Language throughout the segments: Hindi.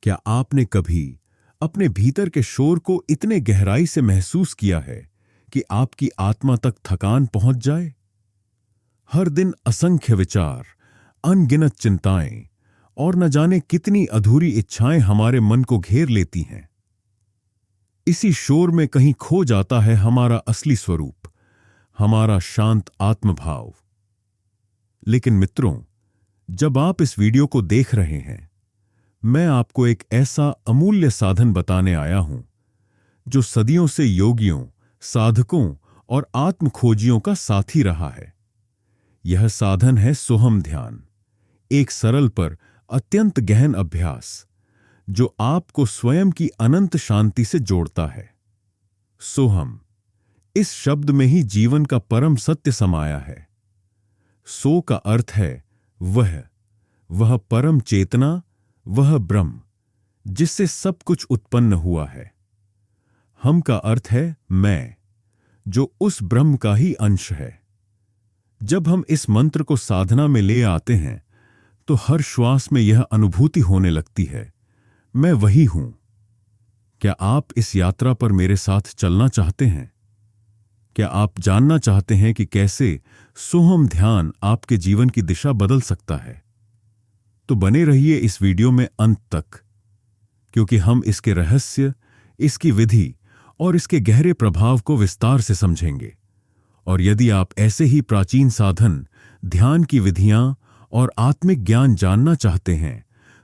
क्या आपने कभी अपने भीतर के शोर को इतने गहराई से महसूस किया है कि आपकी आत्मा तक थकान पहुंच जाए? हर दिन असंख्य विचार, अनगिनत चिंताएं और न जाने कितनी अधूरी इच्छाएं हमारे मन को घेर लेती हैं। इसी शोर में कहीं खो जाता है हमारा असली स्वरूप, हमारा शांत आत्मभाव। लेकिन मित्रों, जब आप इस वीडियो को देख रहे हैं, मैं आपको एक ऐसा अमूल्य साधन बताने आया हूं जो सदियों से योगियों, साधकों और आत्मखोजियों का साथी रहा है। यह साधन है सोहम ध्यान, एक सरल पर अत्यंत गहन अभ्यास जो आपको स्वयं की अनंत शांति से जोड़ता है। सोहम, इस शब्द में ही जीवन का परम सत्य समाया है। सो का अर्थ है वह परम चेतना, वह ब्रह्म जिससे सब कुछ उत्पन्न हुआ है। हम का अर्थ है मैं, जो उस ब्रह्म का ही अंश है। जब हम इस मंत्र को साधना में ले आते हैं तो हर श्वास में यह अनुभूति होने लगती है, मैं वही हूं। क्या आप इस यात्रा पर मेरे साथ चलना चाहते हैं? क्या आप जानना चाहते हैं कि कैसे सोहम ध्यान आपके जीवन की दिशा बदल सकता है? तो बने रहिए इस वीडियो में अंत तक, क्योंकि हम इसके रहस्य, इसकी विधि और इसके गहरे प्रभाव को विस्तार से समझेंगे। और यदि आप ऐसे ही प्राचीन साधन, ध्यान की विधियां और आत्मिक ज्ञान जानना चाहते हैं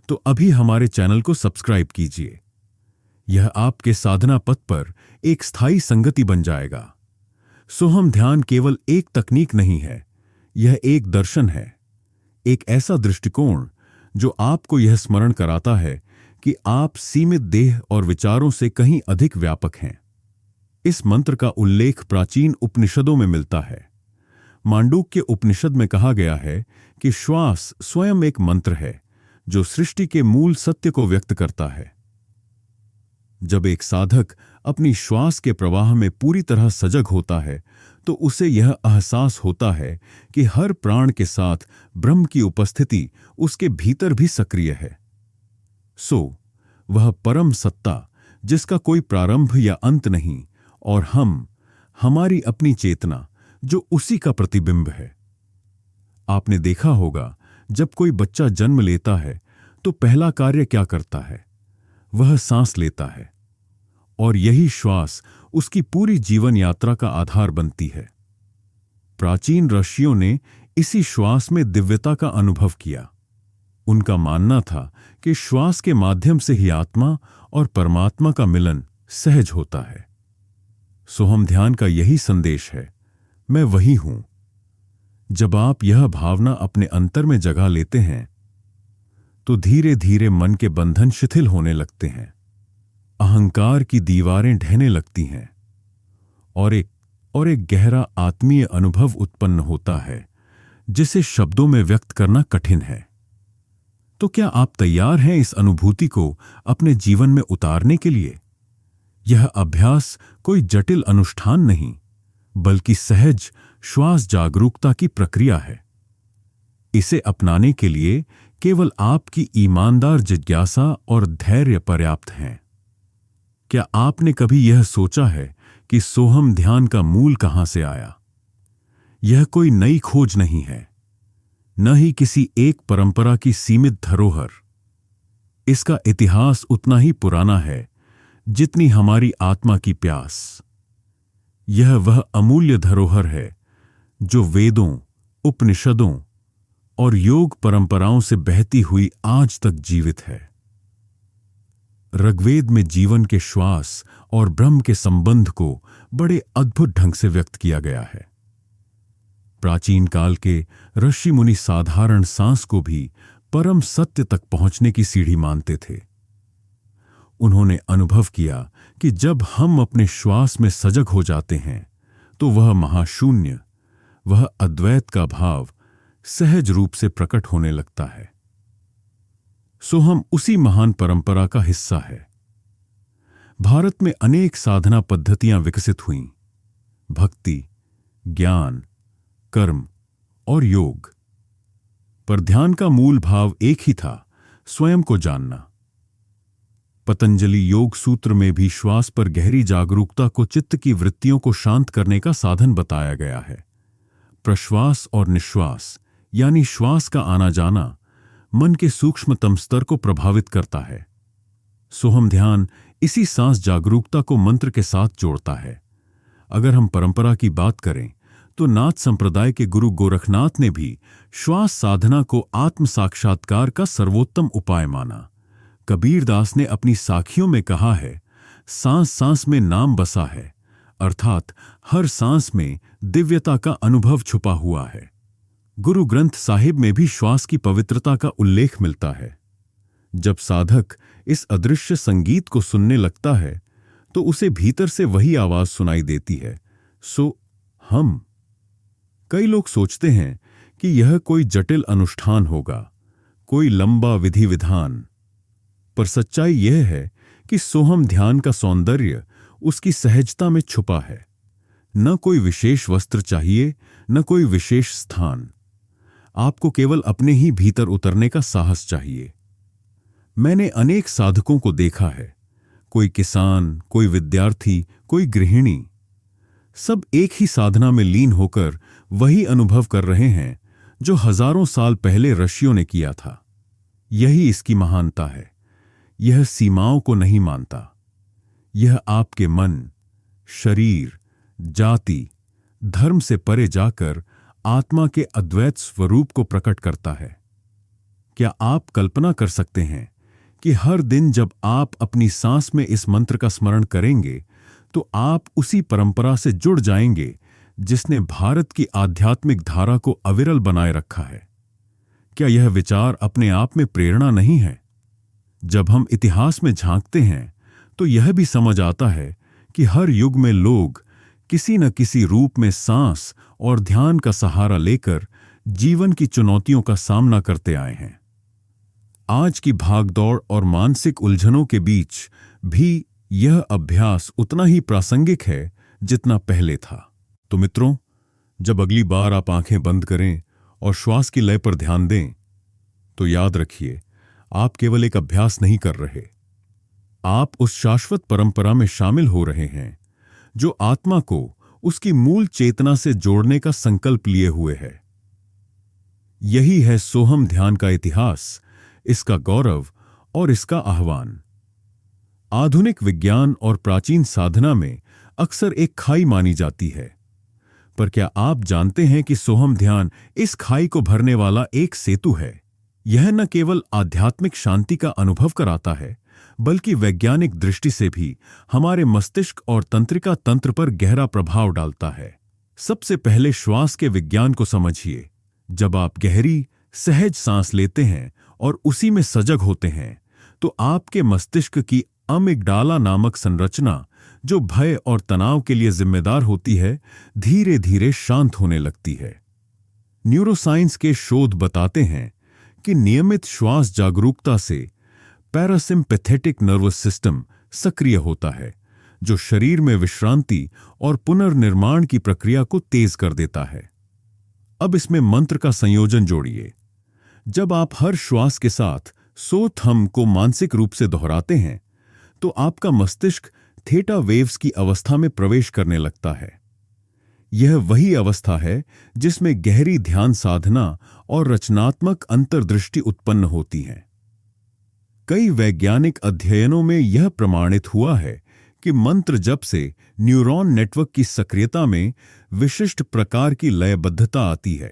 तो अभी हमारे चैनल को सब्सक्राइब कीजिए। यह आपके साधना पथ पर एक स्थायी संगति बन जाएगा। सोहम ध्यान केवल एक तकनीक नहीं है, यह एक दर्शन है, एक ऐसा दृष्टिकोण जो आपको यह स्मरण कराता है कि आप सीमित देह और विचारों से कहीं अधिक व्यापक हैं। इस मंत्र का उल्लेख प्राचीन उपनिषदों में मिलता है। मांडूक्य उपनिषद में कहा गया है कि श्वास स्वयं एक मंत्र है जो सृष्टि के मूल सत्य को व्यक्त करता है। जब एक साधक अपनी श्वास के प्रवाह में पूरी तरह सजग होता है तो उसे यह एहसास होता है कि हर प्राण के साथ ब्रह्म की उपस्थिति उसके भीतर भी सक्रिय है। सो वह परम सत्ता जिसका कोई प्रारंभ या अंत नहीं, और हमारी अपनी चेतना जो उसी का प्रतिबिंब है। आपने देखा होगा, जब कोई बच्चा जन्म लेता है तो पहला कार्य क्या करता है? वह सांस लेता है, और यही श्वास उसकी पूरी जीवन यात्रा का आधार बनती है। प्राचीन ऋषियों ने इसी श्वास में दिव्यता का अनुभव किया। उनका मानना था कि श्वास के माध्यम से ही आत्मा और परमात्मा का मिलन सहज होता है। सोहम ध्यान का यही संदेश है, मैं वही हूं। जब आप यह भावना अपने अंतर में जगह लेते हैं तो धीरे धीरे मन के बंधन शिथिल होने लगते हैं, अहंकार की दीवारें ढहने लगती हैं और एक गहरा आत्मीय अनुभव उत्पन्न होता है जिसे शब्दों में व्यक्त करना कठिन है। तो क्या आप तैयार हैं इस अनुभूति को अपने जीवन में उतारने के लिए? यह अभ्यास कोई जटिल अनुष्ठान नहीं, बल्कि सहज श्वास जागरूकता की प्रक्रिया है। इसे अपनाने के लिए केवल आपकी ईमानदार जिज्ञासा और धैर्य पर्याप्त हैं। क्या आपने कभी यह सोचा है कि सोहम ध्यान का मूल कहां से आया? यह कोई नई खोज नहीं है, न ही किसी एक परंपरा की सीमित धरोहर। इसका इतिहास उतना ही पुराना है जितनी हमारी आत्मा की प्यास। यह वह अमूल्य धरोहर है जो वेदों, उपनिषदों और योग परंपराओं से बहती हुई आज तक जीवित है। ऋग्वेद में जीवन के श्वास और ब्रह्म के संबंध को बड़े अद्भुत ढंग से व्यक्त किया गया है। प्राचीन काल के ऋषि मुनि साधारण सांस को भी परम सत्य तक पहुंचने की सीढ़ी मानते थे। उन्होंने अनुभव किया कि जब हम अपने श्वास में सजग हो जाते हैं तो वह महाशून्य, वह अद्वैत का भाव सहज रूप से प्रकट होने लगता है। सोहम उसी महान परंपरा का हिस्सा है। भारत में अनेक साधना पद्धतियां विकसित हुईं, भक्ति, ज्ञान, कर्म और योग। पर ध्यान का मूल भाव एक ही था, स्वयं को जानना। पतंजलि योग सूत्र में भी श्वास पर गहरी जागरूकता को चित्त की वृत्तियों को शांत करने का साधन बताया गया है। प्रश्वास और निश्वास यानी श्वास का आना जाना मन के सूक्ष्मतम स्तर को प्रभावित करता है। सोहम ध्यान इसी सांस जागरूकता को मंत्र के साथ जोड़ता है। अगर हम परंपरा की बात करें तो नाथ संप्रदाय के गुरु गोरखनाथ ने भी श्वास साधना को आत्म साक्षात्कार का सर्वोत्तम उपाय माना। कबीरदास ने अपनी साखियों में कहा है, सांस सांस में नाम बसा है, अर्थात हर सांस में दिव्यता का अनुभव छुपा हुआ है। गुरु ग्रंथ साहिब में भी श्वास की पवित्रता का उल्लेख मिलता है। जब साधक इस अदृश्य संगीत को सुनने लगता है तो उसे भीतर से वही आवाज सुनाई देती है, सो हम। कई लोग सोचते हैं कि यह कोई जटिल अनुष्ठान होगा, कोई लंबा विधि विधान, पर सच्चाई यह है कि सोहम ध्यान का सौंदर्य उसकी सहजता में छुपा है। न कोई विशेष वस्त्र चाहिए, न कोई विशेष स्थान। आपको केवल अपने ही भीतर उतरने का साहस चाहिए। मैंने अनेक साधकों को देखा है, कोई किसान, कोई विद्यार्थी, कोई गृहिणी, सब एक ही साधना में लीन होकर वही अनुभव कर रहे हैं जो हजारों साल पहले ऋषियों ने किया था। यही इसकी महानता है। यह सीमाओं को नहीं मानता। यह आपके मन, शरीर, जाति, धर्म से परे जाकर आत्मा के अद्वैत स्वरूप को प्रकट करता है। क्या आप कल्पना कर सकते हैं कि हर दिन जब आप अपनी सांस में इस मंत्र का स्मरण करेंगे तो आप उसी परंपरा से जुड़ जाएंगे जिसने भारत की आध्यात्मिक धारा को अविरल बनाए रखा है। क्या यह विचार अपने आप में प्रेरणा नहीं है? जब हम इतिहास में झांकते हैं तो यह भी समझ आता है कि हर युग में लोग किसी न किसी रूप में सांस और ध्यान का सहारा लेकर जीवन की चुनौतियों का सामना करते आए हैं। आज की भागदौड़ और मानसिक उलझनों के बीच भी यह अभ्यास उतना ही प्रासंगिक है जितना पहले था। तो मित्रों, जब अगली बार आप आंखें बंद करें और श्वास की लय पर ध्यान दें तो याद रखिए, आप केवल एक अभ्यास नहीं कर रहे, आप उस शाश्वत परंपरा में शामिल हो रहे हैं जो आत्मा को उसकी मूल चेतना से जोड़ने का संकल्प लिए हुए है। यही है सोहम ध्यान का इतिहास, इसका गौरव और इसका आह्वान। आधुनिक विज्ञान और प्राचीन साधना में अक्सर एक खाई मानी जाती है, पर क्या आप जानते हैं कि सोहम ध्यान इस खाई को भरने वाला एक सेतु है। यह न केवल आध्यात्मिक शांति का अनुभव कराता है, बल्कि वैज्ञानिक दृष्टि से भी हमारे मस्तिष्क और तंत्रिका तंत्र पर गहरा प्रभाव डालता है। सबसे पहले श्वास के विज्ञान को समझिए। जब आप गहरी, सहज सांस लेते हैं और उसी में सजग होते हैं, तो आपके मस्तिष्क की अमिगडाला नामक संरचना, जो भय और तनाव के लिए जिम्मेदार होती है, धीरे धीरे शांत होने लगती है। न्यूरोसाइंस के शोध बताते हैं कि नियमित श्वास जागरूकता से पैरासिम्पैथेटिक नर्वस सिस्टम सक्रिय होता है, जो शरीर में विश्रांति और पुनर्निर्माण की प्रक्रिया को तेज कर देता है। अब इसमें मंत्र का संयोजन जोड़िए। जब आप हर श्वास के साथ सो थम को मानसिक रूप से दोहराते हैं, तो आपका मस्तिष्क थीटा वेव्स की अवस्था में प्रवेश करने लगता है। यह वही अवस्था है जिसमें गहरी ध्यान साधना और रचनात्मक अंतर्दृष्टि उत्पन्न होती है। कई वैज्ञानिक अध्ययनों में यह प्रमाणित हुआ है कि मंत्र जप से न्यूरॉन नेटवर्क की सक्रियता में विशिष्ट प्रकार की लयबद्धता आती है।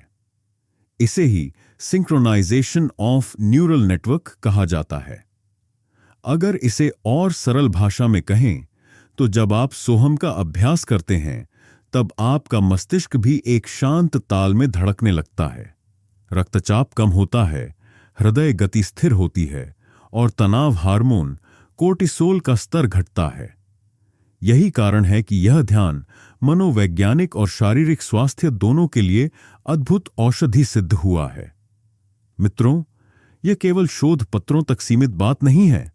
इसे ही सिंक्रोनाइजेशन ऑफ न्यूरल नेटवर्क कहा जाता है। अगर इसे और सरल भाषा में कहें तो जब आप सोहम का अभ्यास करते हैं, तब आपका मस्तिष्क भी एक शांत ताल में धड़कने लगता है। रक्तचाप कम होता है, हृदय गति स्थिर होती है और तनाव हार्मोन कोर्टिसोल का स्तर घटता है। यही कारण है कि यह ध्यान मनोवैज्ञानिक और शारीरिक स्वास्थ्य दोनों के लिए अद्भुत औषधि सिद्ध हुआ है। मित्रों, यह केवल शोध पत्रों तक सीमित बात नहीं है।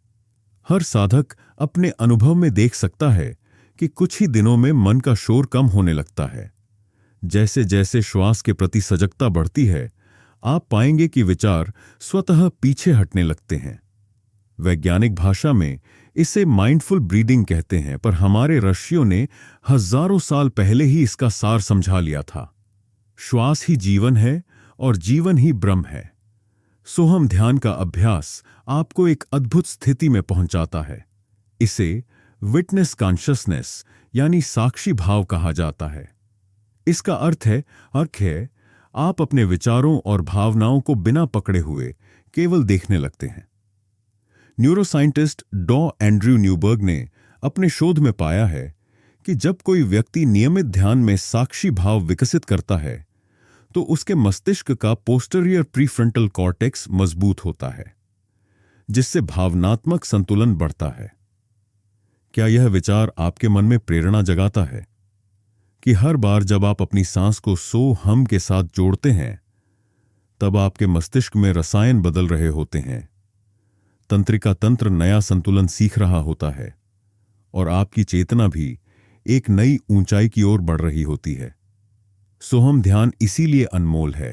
हर साधक अपने अनुभव में देख सकता है कि कुछ ही दिनों में मन का शोर कम होने लगता है। जैसे जैसे श्वास के प्रति सजगता बढ़ती है, आप पाएंगे कि विचार स्वतः पीछे हटने लगते हैं। वैज्ञानिक भाषा में इसे माइंडफुल ब्रीदिंग कहते हैं, पर हमारे ऋषियों ने हजारों साल पहले ही इसका सार समझा लिया था। श्वास ही जीवन है और जीवन ही ब्रह्म है। सोहम ध्यान का अभ्यास आपको एक अद्भुत स्थिति में पहुंचाता है। इसे विटनेस कॉन्शियसनेस यानी साक्षी भाव कहा जाता है। इसका अर्थ है आप अपने विचारों और भावनाओं को बिना पकड़े हुए केवल देखने लगते हैं। न्यूरोसाइंटिस्ट डॉ एंड्रयू न्यूबर्ग ने अपने शोध में पाया है कि जब कोई व्यक्ति नियमित ध्यान में साक्षी भाव विकसित करता है तो उसके मस्तिष्क का पोस्टीरियर प्रीफ्रंटल कॉर्टेक्स मजबूत होता है, जिससे भावनात्मक संतुलन बढ़ता है। क्या यह विचार आपके मन में प्रेरणा जगाता है कि हर बार जब आप अपनी सांस को सो हम के साथ जोड़ते हैं, तब आपके मस्तिष्क में रसायन बदल रहे होते हैं, तंत्रिका तंत्र नया संतुलन सीख रहा होता है और आपकी चेतना भी एक नई ऊंचाई की ओर बढ़ रही होती है। सोहम ध्यान इसीलिए अनमोल है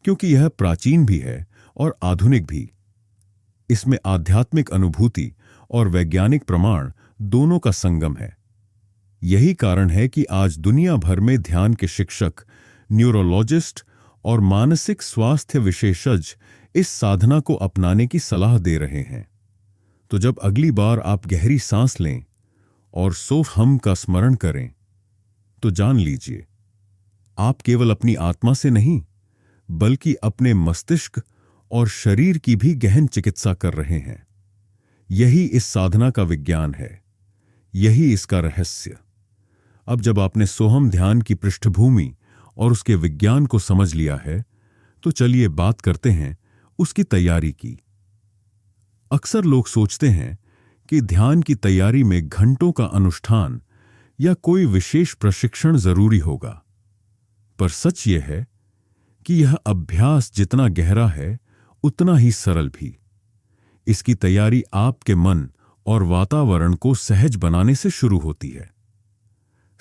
क्योंकि यह प्राचीन भी है और आधुनिक भी। इसमें आध्यात्मिक अनुभूति और वैज्ञानिक प्रमाण दोनों का संगम है। यही कारण है कि आज दुनिया भर में ध्यान के शिक्षक, न्यूरोलॉजिस्ट और मानसिक स्वास्थ्य विशेषज्ञ इस साधना को अपनाने की सलाह दे रहे हैं। तो जब अगली बार आप गहरी सांस लें और सो हम का स्मरण करें, तो जान लीजिए आप केवल अपनी आत्मा से नहीं बल्कि अपने मस्तिष्क और शरीर की भी गहन चिकित्सा कर रहे हैं। यही इस साधना का विज्ञान है, यही इसका रहस्य। अब जब आपने सोहम ध्यान की पृष्ठभूमि और उसके विज्ञान को समझ लिया है, तो चलिए बात करते हैं उसकी तैयारी की। अक्सर लोग सोचते हैं कि ध्यान की तैयारी में घंटों का अनुष्ठान या कोई विशेष प्रशिक्षण जरूरी होगा, पर सच यह है कि यह अभ्यास जितना गहरा है उतना ही सरल भी। इसकी तैयारी आपके मन और वातावरण को सहज बनाने से शुरू होती है।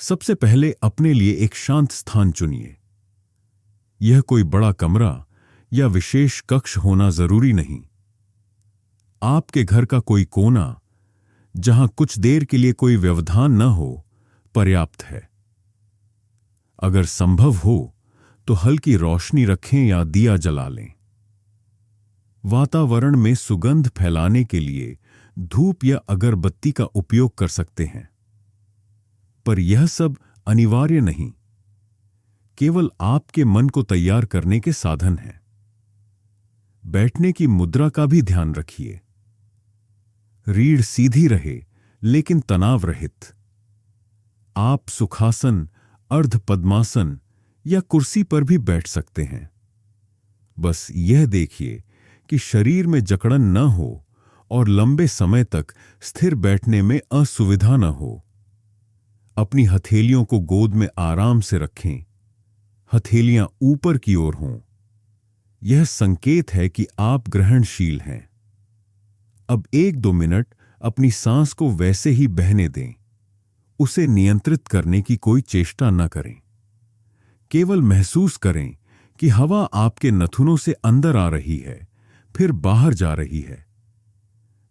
सबसे पहले अपने लिए एक शांत स्थान चुनिए। यह कोई बड़ा कमरा या विशेष कक्ष होना जरूरी नहीं। आपके घर का कोई कोना जहां कुछ देर के लिए कोई व्यवधान न हो पर्याप्त है। अगर संभव हो तो हल्की रोशनी रखें या दिया जला लें। वातावरण में सुगंध फैलाने के लिए धूप या अगरबत्ती का उपयोग कर सकते हैं, पर यह सब अनिवार्य नहीं, केवल आपके मन को तैयार करने के साधन हैं। बैठने की मुद्रा का भी ध्यान रखिए। रीढ़ सीधी रहे लेकिन तनाव रहित। आप सुखासन, अर्ध पद्मासन या कुर्सी पर भी बैठ सकते हैं। बस यह देखिए कि शरीर में जकड़न न हो और लंबे समय तक स्थिर बैठने में असुविधा न हो। अपनी हथेलियों को गोद में आराम से रखें, हथेलियां ऊपर की ओर हों। यह संकेत है कि आप ग्रहणशील हैं। अब 1-2 मिनट अपनी सांस को वैसे ही बहने दें। उसे नियंत्रित करने की कोई चेष्टा न करें। केवल महसूस करें कि हवा आपके नथुनों से अंदर आ रही है, फिर बाहर जा रही है।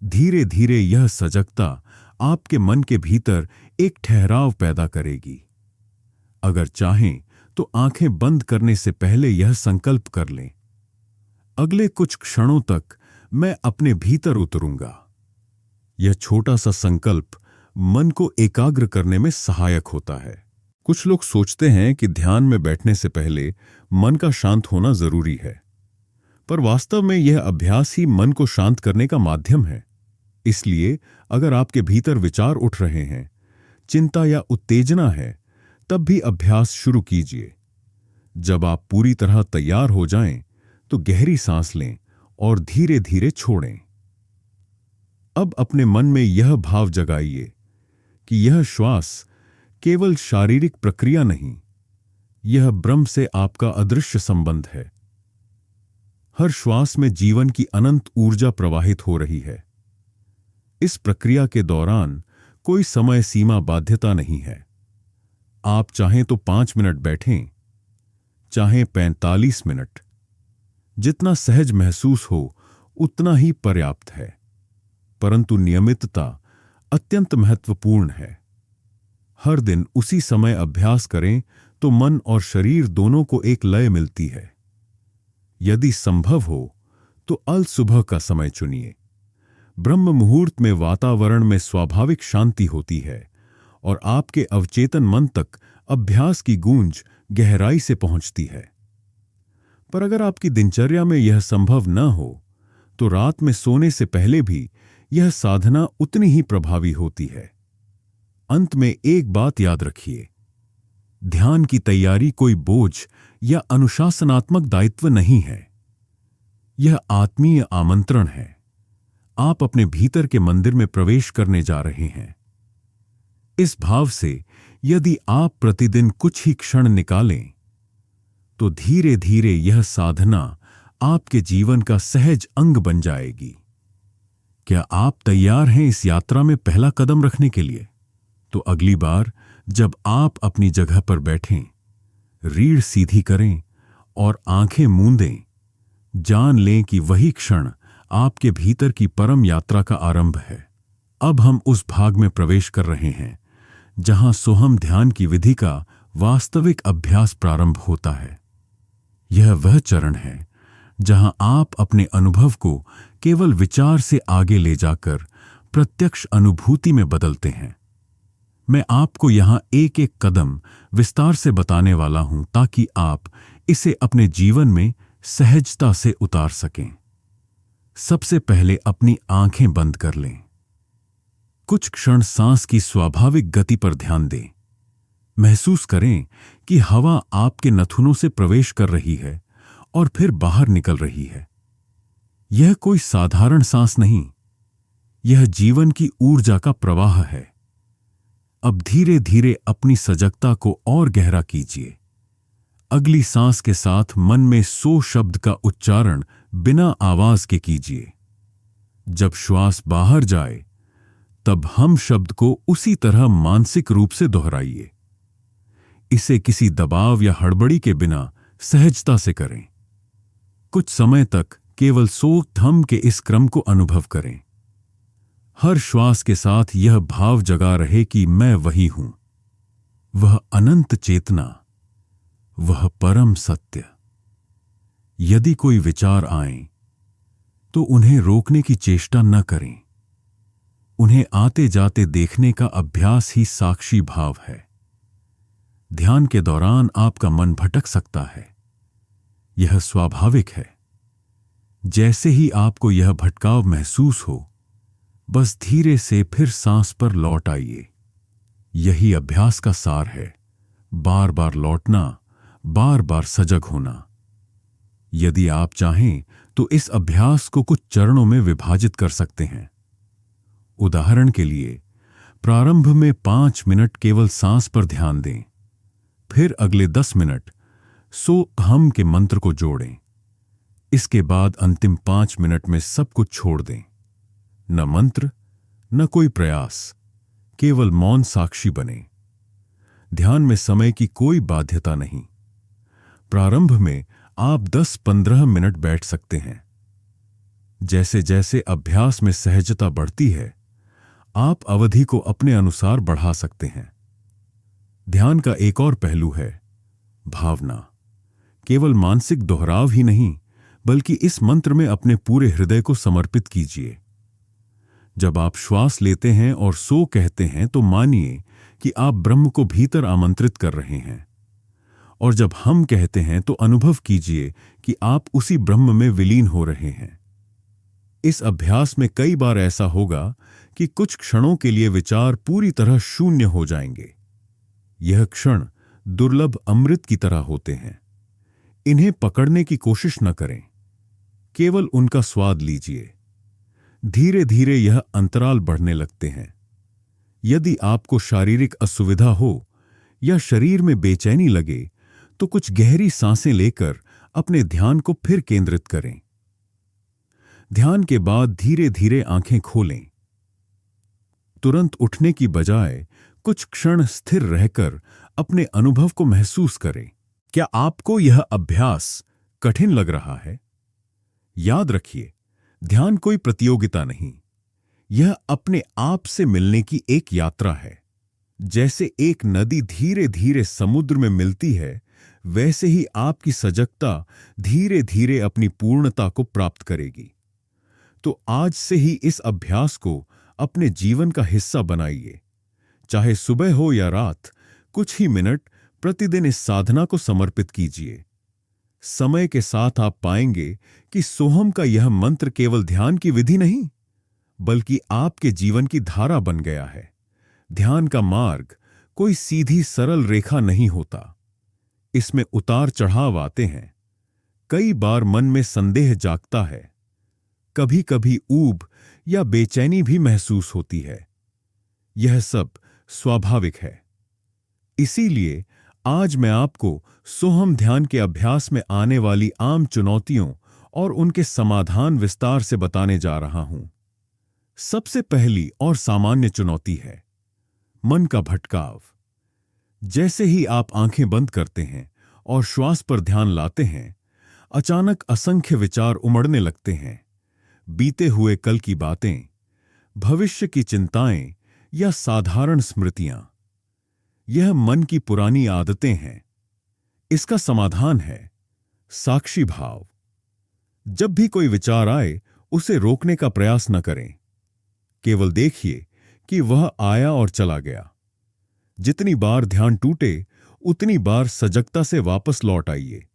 धीरे धीरे यह सजगता आपके मन के भीतर एक ठहराव पैदा करेगी। अगर चाहें तो आंखें बंद करने से पहले यह संकल्प कर लें, अगले कुछ क्षणों तक मैं अपने भीतर उतरूंगा। यह छोटा सा संकल्प मन को एकाग्र करने में सहायक होता है। कुछ लोग सोचते हैं कि ध्यान में बैठने से पहले मन का शांत होना जरूरी है, पर वास्तव में यह अभ्यास ही मन को शांत करने का माध्यम है। इसलिए अगर आपके भीतर विचार उठ रहे हैं, चिंता या उत्तेजना है, तब भी अभ्यास शुरू कीजिए। जब आप पूरी तरह तैयार हो जाएं, तो गहरी सांस लें और धीरे धीरे छोड़ें। अब अपने मन में यह भाव जगाइए कि यह श्वास केवल शारीरिक प्रक्रिया नहीं, यह ब्रह्म से आपका अदृश्य संबंध है। हर श्वास में जीवन की अनंत ऊर्जा प्रवाहित हो रही है। इस प्रक्रिया के दौरान कोई समय सीमा बाध्यता नहीं है। आप चाहें तो 5 मिनट बैठें, चाहें 45 मिनट। जितना सहज महसूस हो उतना ही पर्याप्त है, परंतु नियमितता अत्यंत महत्वपूर्ण है। हर दिन उसी समय अभ्यास करें तो मन और शरीर दोनों को एक लय मिलती है। यदि संभव हो तो अल सुबह का समय चुनिए। ब्रह्म मुहूर्त में वातावरण में स्वाभाविक शांति होती है और आपके अवचेतन मन तक अभ्यास की गूंज गहराई से पहुंचती है। पर अगर आपकी दिनचर्या में यह संभव न हो तो रात में सोने से पहले भी यह साधना उतनी ही प्रभावी होती है। अंत में एक बात याद रखिए, ध्यान की तैयारी कोई बोझ या अनुशासनात्मक दायित्व नहीं है। यह आत्मीय आमंत्रण है। आप अपने भीतर के मंदिर में प्रवेश करने जा रहे हैं। इस भाव से यदि आप प्रतिदिन कुछ ही क्षण निकालें तो धीरे धीरे यह साधना आपके जीवन का सहज अंग बन जाएगी। क्या आप तैयार हैं इस यात्रा में पहला कदम रखने के लिए? तो अगली बार जब आप अपनी जगह पर बैठें, रीढ़ सीधी करें और आंखें मूंदें, जान लें कि वही क्षण आपके भीतर की परम यात्रा का आरंभ है। अब हम उस भाग में प्रवेश कर रहे हैं जहां सोहम ध्यान की विधि का वास्तविक अभ्यास प्रारंभ होता है। यह वह चरण है जहां आप अपने अनुभव को केवल विचार से आगे ले जाकर प्रत्यक्ष अनुभूति में बदलते हैं। मैं आपको यहां एक एक कदम विस्तार से बताने वाला हूं ताकि आप इसे अपने जीवन में सहजता से उतार सकें। सबसे पहले अपनी आंखें बंद कर लें। कुछ क्षण सांस की स्वाभाविक गति पर ध्यान दें। महसूस करें कि हवा आपके नथुनों से प्रवेश कर रही है और फिर बाहर निकल रही है। यह कोई साधारण सांस नहीं, यह जीवन की ऊर्जा का प्रवाह है। अब धीरे धीरे अपनी सजगता को और गहरा कीजिए। अगली सांस के साथ मन में 100 शब्द का उच्चारण बिना आवाज के कीजिए। जब श्वास बाहर जाए तब हम शब्द को उसी तरह मानसिक रूप से दोहराइए। इसे किसी दबाव या हड़बड़ी के बिना सहजता से करें। कुछ समय तक केवल सोच थम के इस क्रम को अनुभव करें। हर श्वास के साथ यह भाव जगा रहे कि मैं वही हूं, वह अनंत चेतना, वह परम सत्य। यदि कोई विचार आए तो उन्हें रोकने की चेष्टा न करें। उन्हें आते जाते देखने का अभ्यास ही साक्षी भाव है। ध्यान के दौरान आपका मन भटक सकता है, यह स्वाभाविक है। जैसे ही आपको यह भटकाव महसूस हो, बस धीरे से फिर सांस पर लौट आइए। यही अभ्यास का सार है, बार बार लौटना, बार बार सजग होना। यदि आप चाहें तो इस अभ्यास को कुछ चरणों में विभाजित कर सकते हैं। उदाहरण के लिए, प्रारंभ में 5 मिनट केवल सांस पर ध्यान दें, फिर अगले 10 मिनट सो हम के मंत्र को जोड़ें। इसके बाद अंतिम 5 मिनट में सब कुछ छोड़ दें। न मंत्र, न कोई प्रयास, केवल मौन साक्षी बने। ध्यान में समय की कोई बाध्यता नहीं। प्रारंभ में आप 10-15 मिनट बैठ सकते हैं। जैसे जैसे अभ्यास में सहजता बढ़ती है, आप अवधि को अपने अनुसार बढ़ा सकते हैं। ध्यान का एक और पहलू है भावना। केवल मानसिक दोहराव ही नहीं, बल्कि इस मंत्र में अपने पूरे हृदय को समर्पित कीजिए। जब आप श्वास लेते हैं और सो कहते हैं तो मानिए कि आप ब्रह्म को भीतर आमंत्रित कर रहे हैं, और जब हम कहते हैं तो अनुभव कीजिए कि आप उसी ब्रह्म में विलीन हो रहे हैं। इस अभ्यास में कई बार ऐसा होगा कि कुछ क्षणों के लिए विचार पूरी तरह शून्य हो जाएंगे। यह क्षण दुर्लभ अमृत की तरह होते हैं। इन्हें पकड़ने की कोशिश न करें, केवल उनका स्वाद लीजिए। धीरे धीरे यह अंतराल बढ़ने लगते हैं। यदि आपको शारीरिक असुविधा हो या शरीर में बेचैनी लगे तो कुछ गहरी सांसें लेकर अपने ध्यान को फिर केंद्रित करें। ध्यान के बाद धीरे धीरे आंखें खोलें। तुरंत उठने की बजाय कुछ क्षण स्थिर रहकर अपने अनुभव को महसूस करें। क्या आपको यह अभ्यास कठिन लग रहा है? याद रखिए, ध्यान कोई प्रतियोगिता नहीं, यह अपने आप से मिलने की एक यात्रा है। जैसे एक नदी धीरे धीरे समुद्र में मिलती है, वैसे ही आपकी सजगता धीरे धीरे अपनी पूर्णता को प्राप्त करेगी। तो आज से ही इस अभ्यास को अपने जीवन का हिस्सा बनाइए। चाहे सुबह हो या रात, कुछ ही मिनट प्रतिदिन इस साधना को समर्पित कीजिए। समय के साथ आप पाएंगे कि सोहम का यह मंत्र केवल ध्यान की विधि नहीं, बल्कि आपके जीवन की धारा बन गया है। ध्यान का मार्ग कोई सीधी सरल रेखा नहीं होता। इसमें उतार चढ़ाव आते हैं। कई बार मन में संदेह जागता है, कभी कभी ऊब या बेचैनी भी महसूस होती है। यह सब स्वाभाविक है। इसीलिए आज मैं आपको सोहम ध्यान के अभ्यास में आने वाली आम चुनौतियों और उनके समाधान विस्तार से बताने जा रहा हूं। सबसे पहली और सामान्य चुनौती है मन का भटकाव। जैसे ही आप आंखें बंद करते हैं और श्वास पर ध्यान लाते हैं, अचानक असंख्य विचार उमड़ने लगते हैं। बीते हुए कल की बातें, भविष्य की चिंताएं या साधारण स्मृतियां। यह मन की पुरानी आदतें हैं। इसका समाधान है साक्षी भाव। जब भी कोई विचार आए, उसे रोकने का प्रयास न करें। केवल देखिए कि वह आया और चला गया। जितनी बार ध्यान टूटे, उतनी बार सजगता से वापस लौट आइए।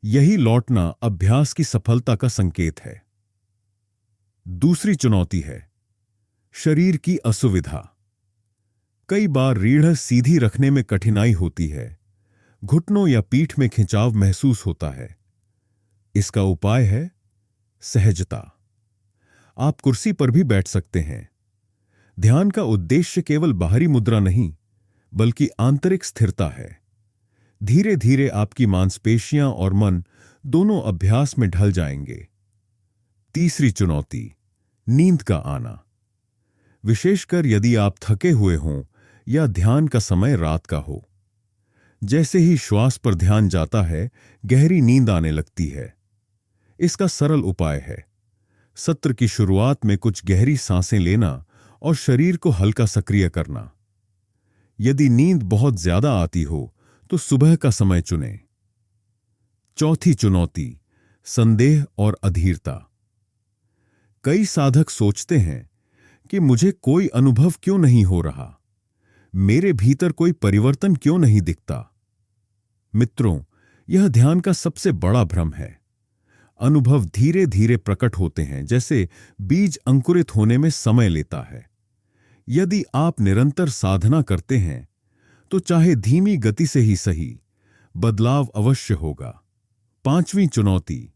यही लौटना अभ्यास की सफलता का संकेत है। दूसरी चुनौती है शरीर की असुविधा। कई बार रीढ़ सीधी रखने में कठिनाई होती है। घुटनों या पीठ में खिंचाव महसूस होता है। इसका उपाय है सहजता। आप कुर्सी पर भी बैठ सकते हैं। ध्यान का उद्देश्य केवल बाहरी मुद्रा नहीं, बल्कि आंतरिक स्थिरता है। धीरे धीरे आपकी मांसपेशियां और मन दोनों अभ्यास में ढल जाएंगे। तीसरी चुनौती नींद का आना। विशेषकर यदि आप थके हुए हों या ध्यान का समय रात का हो। जैसे ही श्वास पर ध्यान जाता है, गहरी नींद आने लगती है। इसका सरल उपाय है सत्र की शुरुआत में कुछ गहरी सांसें लेना और शरीर को हल्का सक्रिय करना। यदि नींद बहुत ज्यादा आती हो तो सुबह का समय चुनें। चौथी चुनौती संदेह और अधीरता। कई साधक सोचते हैं कि मुझे कोई अनुभव क्यों नहीं हो रहा, मेरे भीतर कोई परिवर्तन क्यों नहीं दिखता। मित्रों, यह ध्यान का सबसे बड़ा भ्रम है। अनुभव धीरे धीरे प्रकट होते हैं, जैसे बीज अंकुरित होने में समय लेता है। यदि आप निरंतर साधना करते हैं, तो चाहे धीमी गति से ही सही, बदलाव अवश्य होगा। पांचवीं चुनौती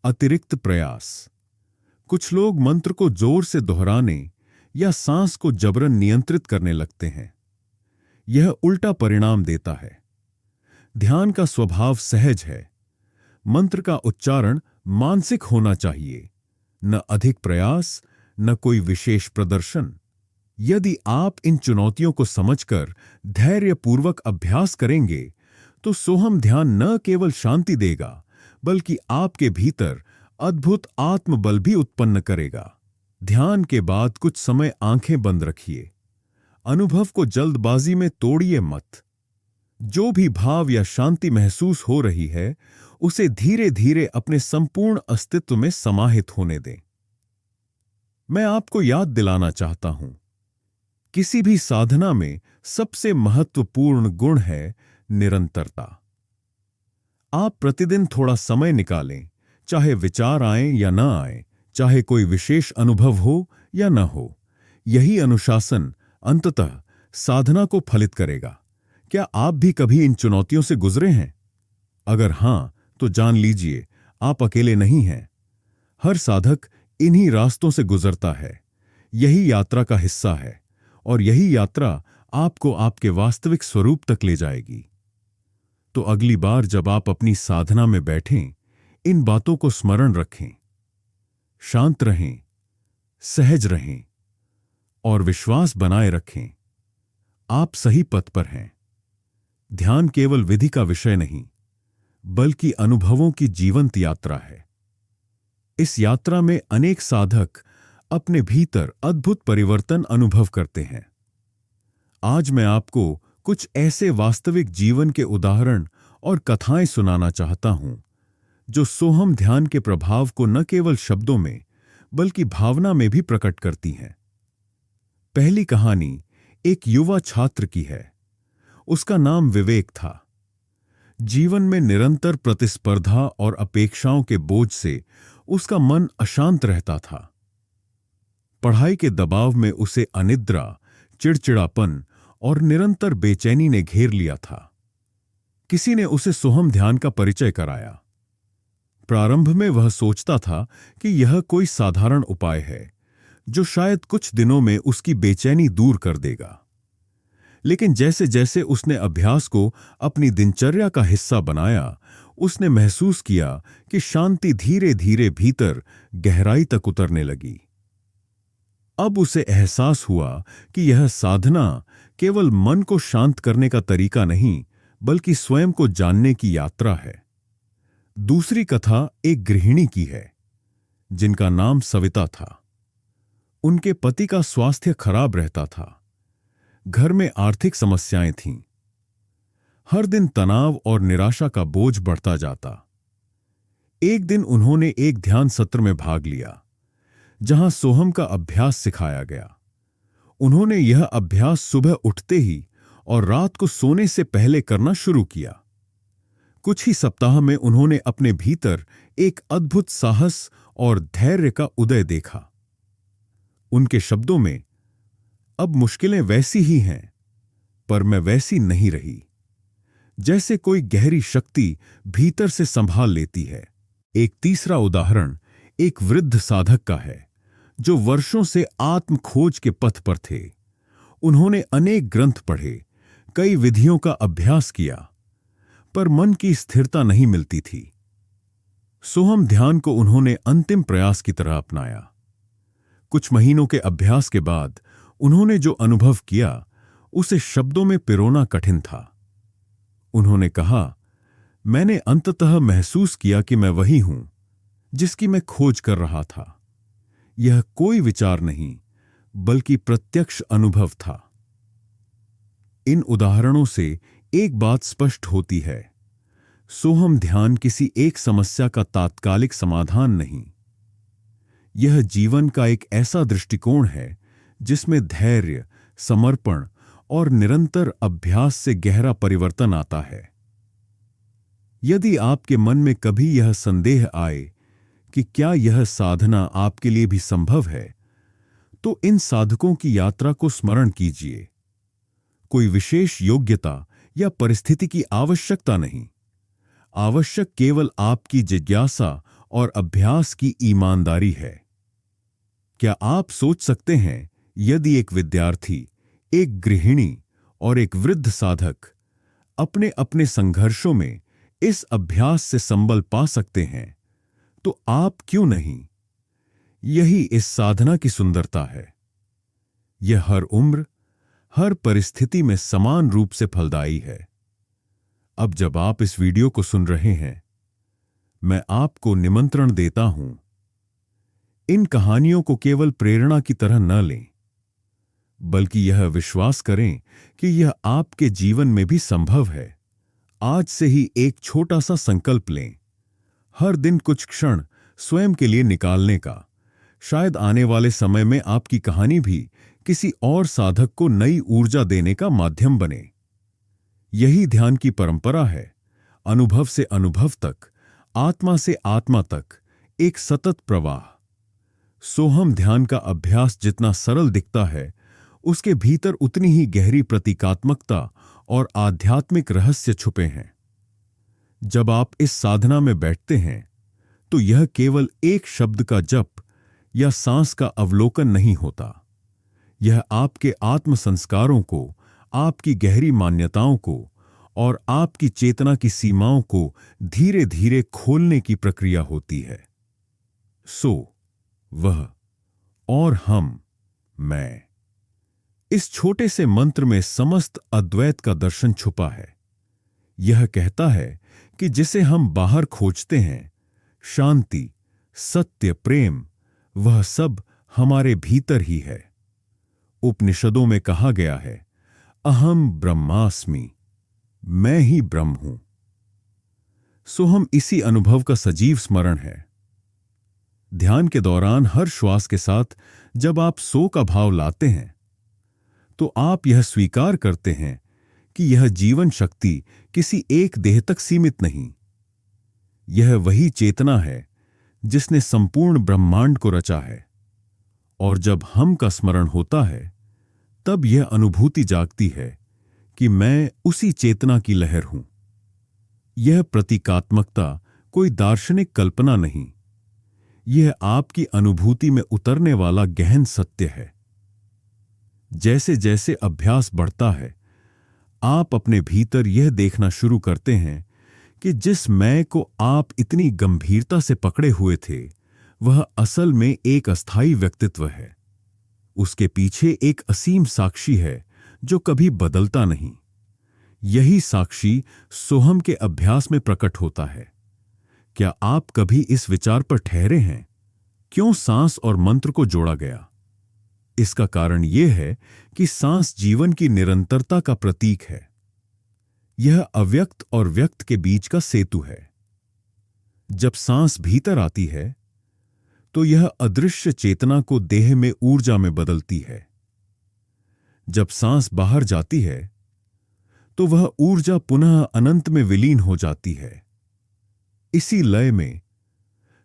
अतिरिक्त प्रयास। कुछ लोग मंत्र को जोर से दोहराने या सांस को जबरन नियंत्रित करने लगते हैं। यह उल्टा परिणाम देता है। ध्यान का स्वभाव सहज है। मंत्र का उच्चारण मानसिक होना चाहिए, न अधिक प्रयास, न कोई विशेष प्रदर्शन। यदि आप इन चुनौतियों को समझकर धैर्यपूर्वक अभ्यास करेंगे, तो सोहम ध्यान न केवल शांति देगा, बल्कि आपके भीतर अद्भुत आत्मबल भी उत्पन्न करेगा। ध्यान के बाद कुछ समय आंखें बंद रखिए। अनुभव को जल्दबाजी में तोड़िए मत। जो भी भाव या शांति महसूस हो रही है, उसे धीरे धीरे अपने संपूर्ण अस्तित्व में समाहित होने दें। मैं आपको याद दिलाना चाहता हूं, किसी भी साधना में सबसे महत्वपूर्ण गुण है निरंतरता। आप प्रतिदिन थोड़ा समय निकालें, चाहे विचार आएं या न आएं, चाहे कोई विशेष अनुभव हो या न हो। यही अनुशासन अंततः साधना को फलित करेगा। क्या आप भी कभी इन चुनौतियों से गुजरे हैं? अगर हां, तो जान लीजिए आप अकेले नहीं हैं। हर साधक इन्हीं रास्तों से गुजरता है। यही यात्रा का हिस्सा है, और यही यात्रा आपको आपके वास्तविक स्वरूप तक ले जाएगी। तो अगली बार जब आप अपनी साधना में बैठें, इन बातों को स्मरण रखें। शांत रहें, सहज रहें और विश्वास बनाए रखें। आप सही पथ पर हैं। ध्यान केवल विधि का विषय नहीं, बल्कि अनुभवों की जीवंत यात्रा है। इस यात्रा में अनेक साधक अपने भीतर अद्भुत परिवर्तन अनुभव करते हैं। आज मैं आपको कुछ ऐसे वास्तविक जीवन के उदाहरण और कथाएं सुनाना चाहता हूं जो सोहम ध्यान के प्रभाव को न केवल शब्दों में बल्कि भावना में भी प्रकट करती हैं। पहली कहानी एक युवा छात्र की है। उसका नाम विवेक था। जीवन में निरंतर प्रतिस्पर्धा और अपेक्षाओं के बोझ से उसका मन अशांत रहता था। पढ़ाई के दबाव में उसे अनिद्रा, चिड़चिड़ापन और निरंतर बेचैनी ने घेर लिया था। किसी ने उसे सोहम ध्यान का परिचय कराया। प्रारंभ में वह सोचता था कि यह कोई साधारण उपाय है जो शायद कुछ दिनों में उसकी बेचैनी दूर कर देगा। लेकिन जैसे जैसे उसने अभ्यास को अपनी दिनचर्या का हिस्सा बनाया, उसने महसूस किया कि शांति धीरे धीरे भीतर गहराई तक उतरने लगी। अब उसे एहसास हुआ कि यह साधना केवल मन को शांत करने का तरीका नहीं, बल्कि स्वयं को जानने की यात्रा है। दूसरी कथा एक गृहिणी की है जिनका नाम सविता था। उनके पति का स्वास्थ्य खराब रहता था। घर में आर्थिक समस्याएं थीं। हर दिन तनाव और निराशा का बोझ बढ़ता जाता। एक दिन उन्होंने एक ध्यान सत्र में भाग लिया जहां सोहम का अभ्यास सिखाया गया। उन्होंने यह अभ्यास सुबह उठते ही और रात को सोने से पहले करना शुरू किया। कुछ ही सप्ताह में उन्होंने अपने भीतर एक अद्भुत साहस और धैर्य का उदय देखा। उनके शब्दों में, अब मुश्किलें वैसी ही हैं, पर मैं वैसी नहीं रही। जैसे कोई गहरी शक्ति भीतर से संभाल लेती है। एक तीसरा उदाहरण एक वृद्ध साधक का है जो वर्षों से आत्म खोज के पथ पर थे। उन्होंने अनेक ग्रंथ पढ़े, कई विधियों का अभ्यास किया, पर मन की स्थिरता नहीं मिलती थी। सोहम ध्यान को उन्होंने अंतिम प्रयास की तरह अपनाया। कुछ महीनों के अभ्यास के बाद उन्होंने जो अनुभव किया उसे शब्दों में पिरोना कठिन था। उन्होंने कहा, मैंने अंततः महसूस किया कि मैं वही हूं जिसकी मैं खोज कर रहा था। यह कोई विचार नहीं, बल्कि प्रत्यक्ष अनुभव था। इन उदाहरणों से एक बात स्पष्ट होती है, सोहम ध्यान किसी एक समस्या का तात्कालिक समाधान नहीं। यह जीवन का एक ऐसा दृष्टिकोण है जिसमें धैर्य, समर्पण और निरंतर अभ्यास से गहरा परिवर्तन आता है। यदि आपके मन में कभी यह संदेह आए कि क्या यह साधना आपके लिए भी संभव है, तो इन साधकों की यात्रा को स्मरण कीजिए। कोई विशेष योग्यता या परिस्थिति की आवश्यकता नहीं। आवश्यक केवल आपकी जिज्ञासा और अभ्यास की ईमानदारी है। क्या आप सोच सकते हैं, यदि एक विद्यार्थी, एक गृहिणी और एक वृद्ध साधक अपने अपने संघर्षों में इस अभ्यास से संबल पा सकते हैं, तो आप क्यों नहीं? यही इस साधना की सुंदरता है। यह हर उम्र, हर परिस्थिति में समान रूप से फलदायी है। अब जब आप इस वीडियो को सुन रहे हैं, मैं आपको निमंत्रण देता हूं, इन कहानियों को केवल प्रेरणा की तरह न लें, बल्कि यह विश्वास करें कि यह आपके जीवन में भी संभव है। आज से ही एक छोटा सा संकल्प लें, हर दिन कुछ क्षण स्वयं के लिए निकालने का। शायद आने वाले समय में आपकी कहानी भी किसी और साधक को नई ऊर्जा देने का माध्यम बने। यही ध्यान की परंपरा है, अनुभव से अनुभव तक, आत्मा से आत्मा तक एक सतत प्रवाह। सोहम ध्यान का अभ्यास जितना सरल दिखता है, उसके भीतर उतनी ही गहरी प्रतीकात्मकता और आध्यात्मिक रहस्य छुपे हैं। जब आप इस साधना में बैठते हैं, तो यह केवल एक शब्द का जप या सांस का अवलोकन नहीं होता। यह आपके आत्म संस्कारों को, आपकी गहरी मान्यताओं को और आपकी चेतना की सीमाओं को धीरे धीरे खोलने की प्रक्रिया होती है। वह और हम, मैं, इस छोटे से मंत्र में समस्त अद्वैत का दर्शन छुपा है। यह कहता है कि जिसे हम बाहर खोजते हैं, शांति, सत्य, प्रेम, वह सब हमारे भीतर ही है। उपनिषदों में कहा गया है, अहम ब्रह्मास्मि, मैं ही ब्रह्म हूं। सो हम इसी अनुभव का सजीव स्मरण है। ध्यान के दौरान हर श्वास के साथ जब आप सो का भाव लाते हैं, तो आप यह स्वीकार करते हैं कि यह जीवन शक्ति किसी एक देह तक सीमित नहीं। यह वही चेतना है जिसने संपूर्ण ब्रह्मांड को रचा है। और जब हम का स्मरण होता है, तब यह अनुभूति जागती है कि मैं उसी चेतना की लहर हूं। यह प्रतीकात्मकता कोई दार्शनिक कल्पना नहीं, यह आपकी अनुभूति में उतरने वाला गहन सत्य है। जैसे जैसे अभ्यास बढ़ता है, आप अपने भीतर यह देखना शुरू करते हैं कि जिस मैं को आप इतनी गंभीरता से पकड़े हुए थे, वह असल में एक अस्थायी व्यक्तित्व है। उसके पीछे एक असीम साक्षी है जो कभी बदलता नहीं। यही साक्षी सोहम के अभ्यास में प्रकट होता है। क्या आप कभी इस विचार पर ठहरे हैं, क्यों सांस और मंत्र को जोड़ा गया? इसका कारण यह है कि सांस जीवन की निरंतरता का प्रतीक है। यह अव्यक्त और व्यक्त के बीच का सेतु है। जब सांस भीतर आती है, तो यह अदृश्य चेतना को देह में ऊर्जा में बदलती है। जब सांस बाहर जाती है, तो वह ऊर्जा पुनः अनंत में विलीन हो जाती है। इसी लय में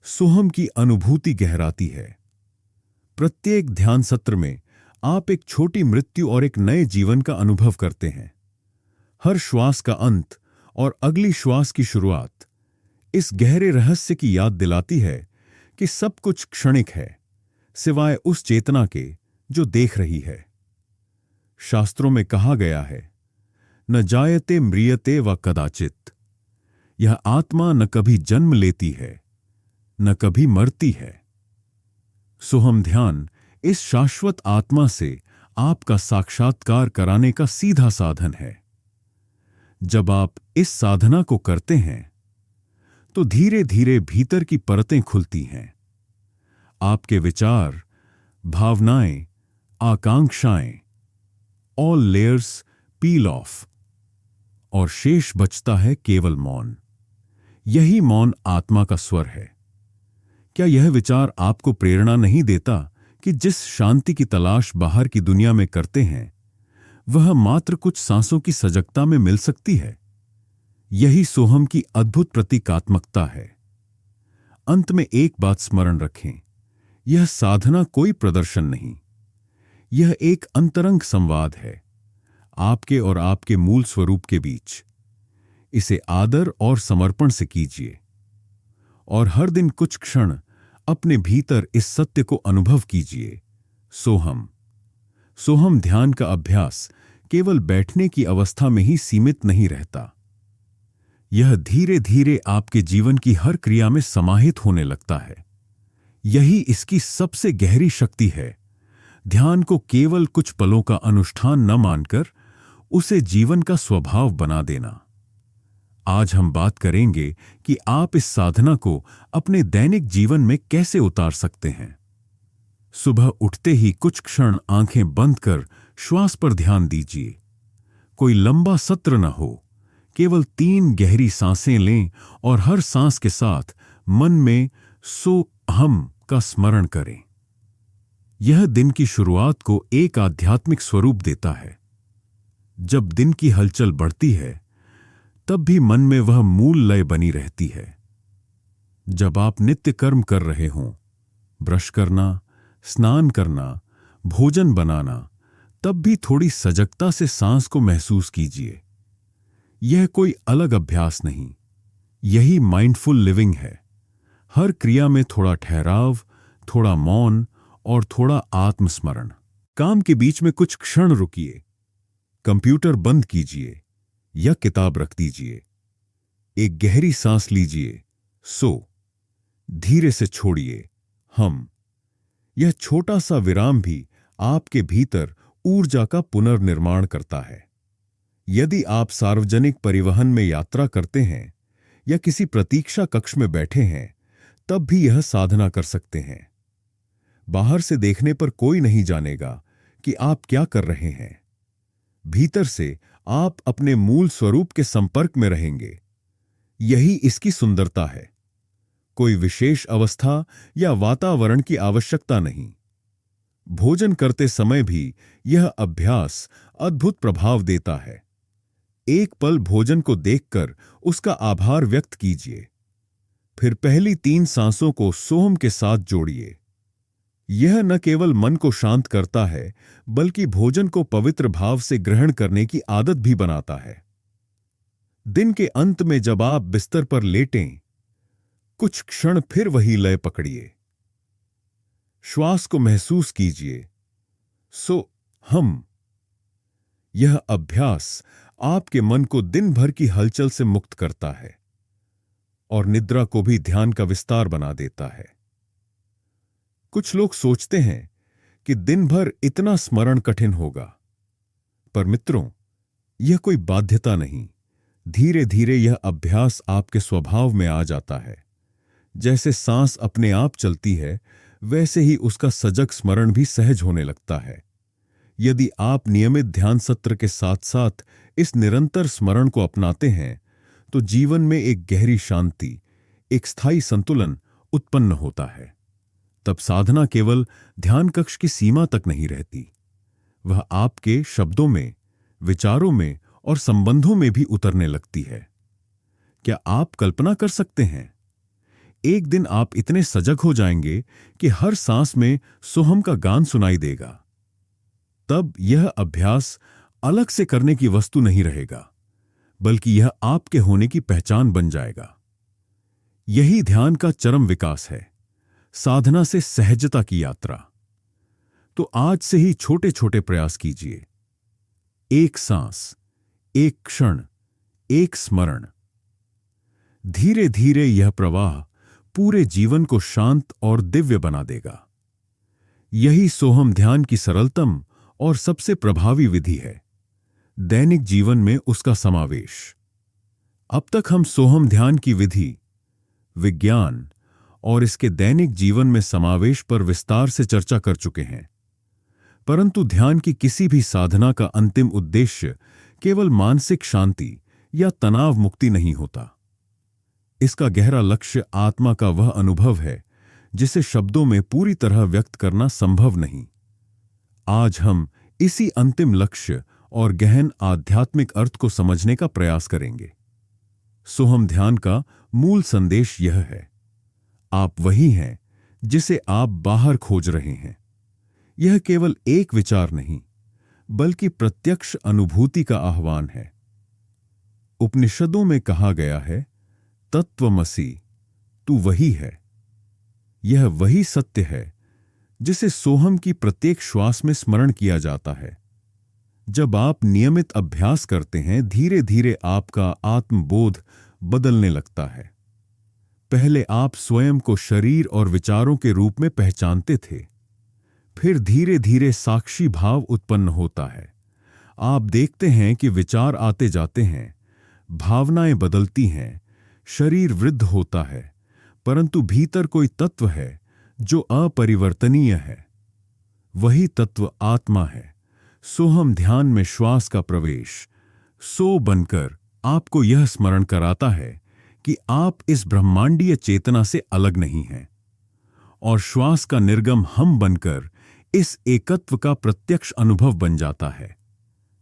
सोहम की अनुभूति गहराती है। प्रत्येक ध्यान सत्र में आप एक छोटी मृत्यु और एक नए जीवन का अनुभव करते हैं। हर श्वास का अंत और अगली श्वास की शुरुआत इस गहरे रहस्य की याद दिलाती है कि सब कुछ क्षणिक है, सिवाय उस चेतना के जो देख रही है। शास्त्रों में कहा गया है, न जायते म्रियते व कदाचित। यह आत्मा न कभी जन्म लेती है, न कभी मरती है। सोहम ध्यान इस शाश्वत आत्मा से आपका साक्षात्कार कराने का सीधा साधन है। जब आप इस साधना को करते हैं, तो धीरे धीरे भीतर की परतें खुलती हैं। आपके विचार, भावनाएं, आकांक्षाएं, ऑल लेयर्स पील ऑफ, और शेष बचता है केवल मौन। यही मौन आत्मा का स्वर है। क्या यह विचार आपको प्रेरणा नहीं देता कि जिस शांति की तलाश बाहर की दुनिया में करते हैं, वह मात्र कुछ सांसों की सजगता में मिल सकती है? यही सोहम की अद्भुत प्रतीकात्मकता है। अंत में एक बात स्मरण रखें, यह साधना कोई प्रदर्शन नहीं, यह एक अंतरंग संवाद है, आपके और आपके मूल स्वरूप के बीच। इसे आदर और समर्पण से कीजिए, और हर दिन कुछ क्षण अपने भीतर इस सत्य को अनुभव कीजिए। सोहम ध्यान का अभ्यास केवल बैठने की अवस्था में ही सीमित नहीं रहता। यह धीरे धीरे आपके जीवन की हर क्रिया में समाहित होने लगता है। यही इसकी सबसे गहरी शक्ति है। ध्यान को केवल कुछ पलों का अनुष्ठान न मानकर उसे जीवन का स्वभाव बना देना। आज हम बात करेंगे कि आप इस साधना को अपने दैनिक जीवन में कैसे उतार सकते हैं। सुबह उठते ही कुछ क्षण आंखें बंद कर श्वास पर ध्यान दीजिए। कोई लंबा सत्र न हो, केवल 3 गहरी सांसें लें और हर सांस के साथ मन में सोहम का स्मरण करें। यह दिन की शुरुआत को एक आध्यात्मिक स्वरूप देता है। जब दिन की हलचल बढ़ती है, तब भी मन में वह मूल लय बनी रहती है। जब आप नित्य कर्म कर रहे हों, ब्रश करना, स्नान करना, भोजन बनाना, तब भी थोड़ी सजगता से सांस को महसूस कीजिए। यह कोई अलग अभ्यास नहीं, यही माइंडफुल लिविंग है। हर क्रिया में थोड़ा ठहराव, थोड़ा मौन और थोड़ा आत्मस्मरण। काम के बीच में कुछ क्षण रुकिए, कंप्यूटर बंद कीजिए या किताब रख दीजिए। एक गहरी सांस लीजिए, धीरे से छोड़िए, हम। यह छोटा सा विराम भी आपके भीतर ऊर्जा का पुनर्निर्माण करता है। यदि आप सार्वजनिक परिवहन में यात्रा करते हैं या किसी प्रतीक्षा कक्ष में बैठे हैं, तब भी यह साधना कर सकते हैं। बाहर से देखने पर कोई नहीं जानेगा कि आप क्या कर रहे हैं। भीतर से आप अपने मूल स्वरूप के संपर्क में रहेंगे। यही इसकी सुंदरता है। कोई विशेष अवस्था या वातावरण की आवश्यकता नहीं। भोजन करते समय भी यह अभ्यास अद्भुत प्रभाव देता है। एक पल भोजन को देखकर उसका आभार व्यक्त कीजिए। फिर पहली 3 सांसों को सोहम के साथ जोड़िए। यह न केवल मन को शांत करता है, बल्कि भोजन को पवित्र भाव से ग्रहण करने की आदत भी बनाता है। दिन के अंत में जब आप बिस्तर पर लेटें, कुछ क्षण फिर वही लय पकड़िए। श्वास को महसूस कीजिए। हम। यह अभ्यास आपके मन को दिन भर की हलचल से मुक्त करता है और निद्रा को भी ध्यान का विस्तार बना देता है। कुछ लोग सोचते हैं कि दिन भर इतना स्मरण कठिन होगा, पर मित्रों, यह कोई बाध्यता नहीं। धीरे धीरे यह अभ्यास आपके स्वभाव में आ जाता है। जैसे सांस अपने आप चलती है, वैसे ही उसका सजग स्मरण भी सहज होने लगता है। यदि आप नियमित ध्यान सत्र के साथ साथ इस निरंतर स्मरण को अपनाते हैं, तो जीवन में एक गहरी शांति, एक स्थायी संतुलन उत्पन्न होता है। तब साधना केवल ध्यान कक्ष की सीमा तक नहीं रहती, वह आपके शब्दों में, विचारों में और संबंधों में भी उतरने लगती है। क्या आप कल्पना कर सकते हैं, एक दिन आप इतने सजग हो जाएंगे कि हर सांस में सोहम का गान सुनाई देगा। तब यह अभ्यास अलग से करने की वस्तु नहीं रहेगा, बल्कि यह आपके होने की पहचान बन जाएगा। यही ध्यान का चरम विकास है, साधना से सहजता की यात्रा। तो आज से ही छोटे छोटे प्रयास कीजिए। एक सांस, एक क्षण, एक स्मरण। धीरे धीरे यह प्रवाह पूरे जीवन को शांत और दिव्य बना देगा। यही सोहम ध्यान की सरलतम और सबसे प्रभावी विधि है, दैनिक जीवन में उसका समावेश। अब तक हम सोहम ध्यान की विधि, विज्ञान और इसके दैनिक जीवन में समावेश पर विस्तार से चर्चा कर चुके हैं। परंतु ध्यान की किसी भी साधना का अंतिम उद्देश्य केवल मानसिक शांति या तनाव मुक्ति नहीं होता। इसका गहरा लक्ष्य आत्मा का वह अनुभव है जिसे शब्दों में पूरी तरह व्यक्त करना संभव नहीं। आज हम इसी अंतिम लक्ष्य और गहन आध्यात्मिक अर्थ को समझने का प्रयास करेंगे। सोहम ध्यान का मूल संदेश यह है, आप वही हैं जिसे आप बाहर खोज रहे हैं। यह केवल एक विचार नहीं, बल्कि प्रत्यक्ष अनुभूति का आह्वान है। उपनिषदों में कहा गया है, तत्वमसि, तू वही है। यह वही सत्य है जिसे सोहम की प्रत्येक श्वास में स्मरण किया जाता है। जब आप नियमित अभ्यास करते हैं, धीरे धीरे आपका आत्मबोध बदलने लगता है। पहले आप स्वयं को शरीर और विचारों के रूप में पहचानते थे, फिर धीरे धीरे साक्षी भाव उत्पन्न होता है। आप देखते हैं कि विचार आते जाते हैं, भावनाएं बदलती हैं, शरीर वृद्ध होता है, परंतु भीतर कोई तत्व है जो अपरिवर्तनीय है। वही तत्व आत्मा है। सोहम ध्यान में श्वास का प्रवेश सो बनकर आपको यह स्मरण कराता है कि आप इस ब्रह्मांडीय चेतना से अलग नहीं हैं, और श्वास का निर्गम हम बनकर इस एकत्व का प्रत्यक्ष अनुभव बन जाता है।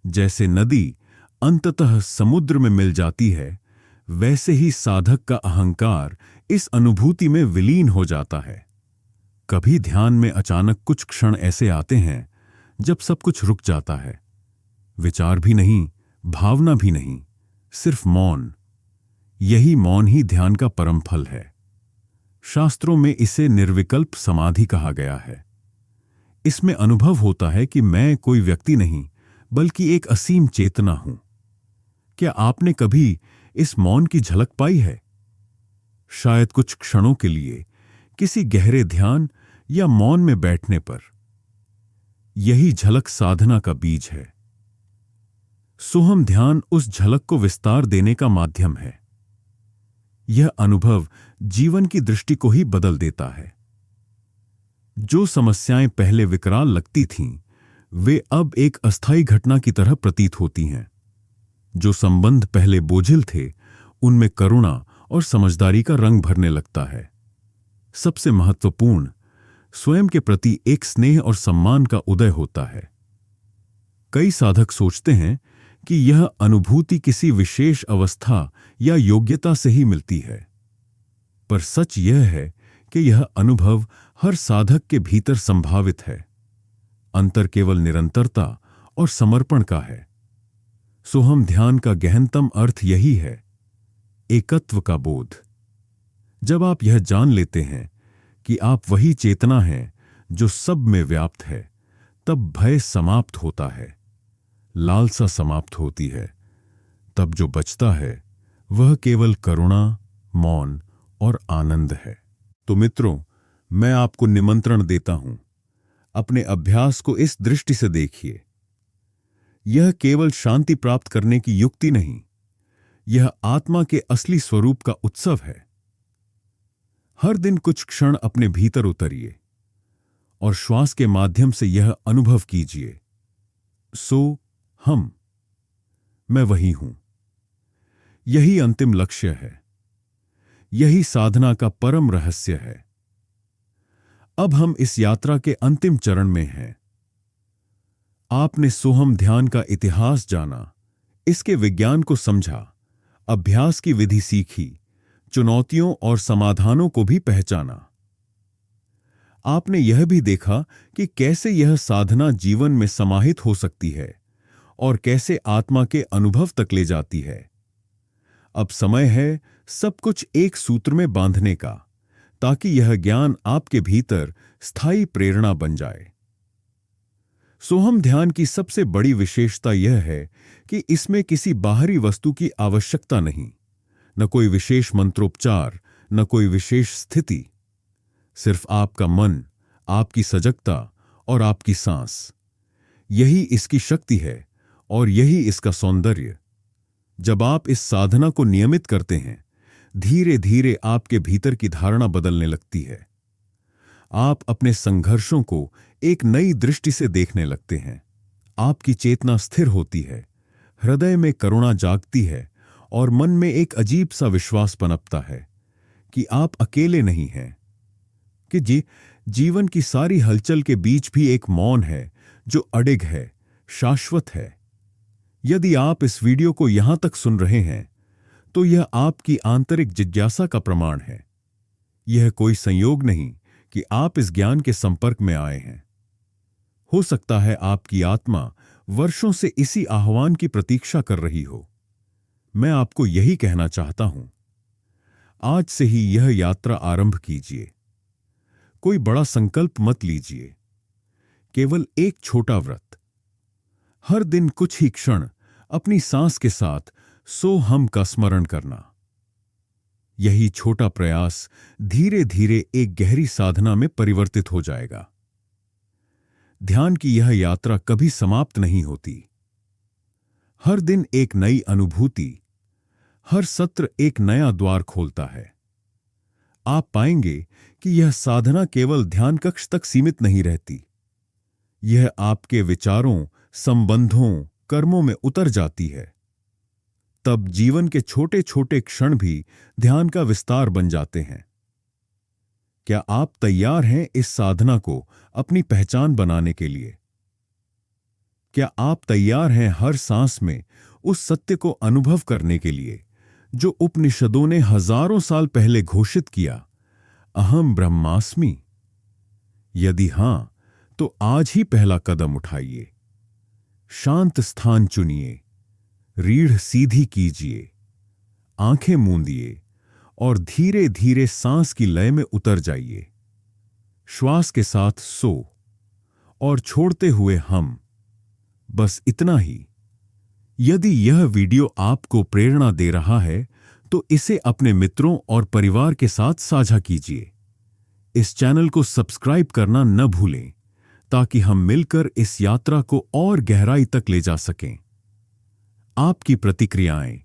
जैसे नदी अंततः समुद्र में मिल जाती है, वैसे ही साधक का अहंकार इस अनुभूति में विलीन हो जाता है। कभी ध्यान में अचानक कुछ क्षण ऐसे आते हैं जब सब कुछ रुक जाता है, विचार भी नहीं, भावना भी नहीं, सिर्फ मौन। यही मौन ही ध्यान का परम फल है। शास्त्रों में इसे निर्विकल्प समाधि कहा गया है। इसमें अनुभव होता है कि मैं कोई व्यक्ति नहीं, बल्कि एक असीम चेतना हूं। क्या आपने कभी इस मौन की झलक पाई है? शायद कुछ क्षणों के लिए, किसी गहरे ध्यान या मौन में बैठने पर। यही झलक साधना का बीज है। सोहम ध्यान उस झलक को विस्तार देने का माध्यम है। यह अनुभव जीवन की दृष्टि को ही बदल देता है। जो समस्याएं पहले विकराल लगती थीं, वे अब एक अस्थायी घटना की तरह प्रतीत होती हैं। जो संबंध पहले बोझिल थे, उनमें करुणा और समझदारी का रंग भरने लगता है। सबसे महत्वपूर्ण, स्वयं के प्रति एक स्नेह और सम्मान का उदय होता है। कई साधक सोचते हैं कि यह अनुभूति किसी विशेष अवस्था या योग्यता से ही मिलती है, पर सच यह है कि यह अनुभव हर साधक के भीतर संभावित है। अंतर केवल निरंतरता और समर्पण का है। सोहम ध्यान का गहनतम अर्थ यही है, एकत्व का बोध। जब आप यह जान लेते हैं कि आप वही चेतना हैं जो सब में व्याप्त है, तब भय समाप्त होता है, लालसा समाप्त होती है। तब जो बचता है वह केवल करुणा, मौन और आनंद है। तो मित्रों, मैं आपको निमंत्रण देता हूं, अपने अभ्यास को इस दृष्टि से देखिए। यह केवल शांति प्राप्त करने की युक्ति नहीं, यह आत्मा के असली स्वरूप का उत्सव है। हर दिन कुछ क्षण अपने भीतर उतरिए और श्वास के माध्यम से यह अनुभव कीजिए, मैं वही हूं। यही अंतिम लक्ष्य है, यही साधना का परम रहस्य है। अब हम इस यात्रा के अंतिम चरण में हैं। आपने सोहम ध्यान का इतिहास जाना, इसके विज्ञान को समझा, अभ्यास की विधि सीखी, चुनौतियों और समाधानों को भी पहचाना। आपने यह भी देखा कि कैसे यह साधना जीवन में समाहित हो सकती है और कैसे आत्मा के अनुभव तक ले जाती है। अब समय है सब कुछ एक सूत्र में बांधने का, ताकि यह ज्ञान आपके भीतर स्थायी प्रेरणा बन जाए। सोहम ध्यान की सबसे बड़ी विशेषता यह है कि इसमें किसी बाहरी वस्तु की आवश्यकता नहीं, न कोई विशेष मंत्रोपचार, न कोई विशेष स्थिति। सिर्फ आपका मन, आपकी सजगता और आपकी सांस। यही इसकी शक्ति है और यही इसका सौंदर्य। जब आप इस साधना को नियमित करते हैं, धीरे धीरे आपके भीतर की धारणा बदलने लगती है। आप अपने संघर्षों को एक नई दृष्टि से देखने लगते हैं। आपकी चेतना स्थिर होती है, हृदय में करुणा जागती है और मन में एक अजीब सा विश्वास पनपता है कि आप अकेले नहीं हैं, कि जीवन की सारी हलचल के बीच भी एक मौन है जो अडिग है, शाश्वत है। यदि आप इस वीडियो को यहां तक सुन रहे हैं, तो यह आपकी आंतरिक जिज्ञासा का प्रमाण है। यह कोई संयोग नहीं कि आप इस ज्ञान के संपर्क में आए हैं। हो सकता है आपकी आत्मा वर्षों से इसी आह्वान की प्रतीक्षा कर रही हो। मैं आपको यही कहना चाहता हूं, आज से ही यह यात्रा आरंभ कीजिए। कोई बड़ा संकल्प मत लीजिए, केवल एक छोटा व्रत। हर दिन कुछ ही क्षण अपनी सांस के साथ सोहम का स्मरण करना। यही छोटा प्रयास धीरे धीरे एक गहरी साधना में परिवर्तित हो जाएगा। ध्यान की यह यात्रा कभी समाप्त नहीं होती। हर दिन एक नई अनुभूति, हर सत्र एक नया द्वार खोलता है। आप पाएंगे कि यह साधना केवल ध्यान कक्ष तक सीमित नहीं रहती। यह आपके विचारों, संबंधों, कर्मों में उतर जाती है। तब जीवन के छोटे छोटे क्षण भी ध्यान का विस्तार बन जाते हैं। क्या आप तैयार हैं इस साधना को अपनी पहचान बनाने के लिए? क्या आप तैयार हैं हर सांस में उस सत्य को अनुभव करने के लिए जो उपनिषदों ने हजारों साल पहले घोषित किया, अहम ब्रह्मास्मि? यदि हां, तो आज ही पहला कदम उठाइए। शांत स्थान चुनिए, रीढ़ सीधी कीजिए, आंखें मूंदिए और धीरे धीरे सांस की लय में उतर जाइए। श्वास के साथ सो और छोड़ते हुए हम। बस इतना ही। यदि यह वीडियो आपको प्रेरणा दे रहा है, तो इसे अपने मित्रों और परिवार के साथ साझा कीजिए। इस चैनल को सब्सक्राइब करना न भूलें, ताकि हम मिलकर इस यात्रा को और गहराई तक ले जा सकें। आपकी प्रतिक्रियाएं,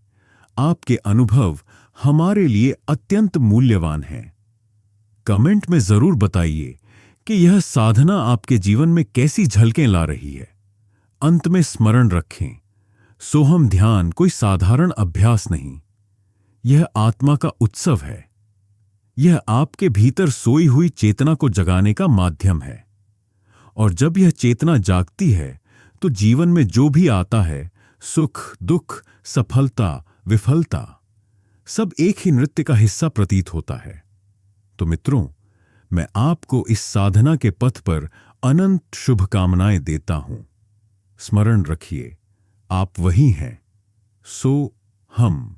आपके अनुभव हमारे लिए अत्यंत मूल्यवान हैं। कमेंट में जरूर बताइए कि यह साधना आपके जीवन में कैसी झलकें ला रही है। अंत में स्मरण रखें, सोहम ध्यान कोई साधारण अभ्यास नहीं, यह आत्मा का उत्सव है। यह आपके भीतर सोई हुई चेतना को जगाने का माध्यम है। और जब यह चेतना जागती है तो जीवन में जो भी आता है, सुख दुख, सफलता विफलता, सब एक ही नृत्य का हिस्सा प्रतीत होता है। तो मित्रों, मैं आपको इस साधना के पथ पर अनंत शुभकामनाएं देता हूं। स्मरण रखिए, आप वही हैं, सो हम।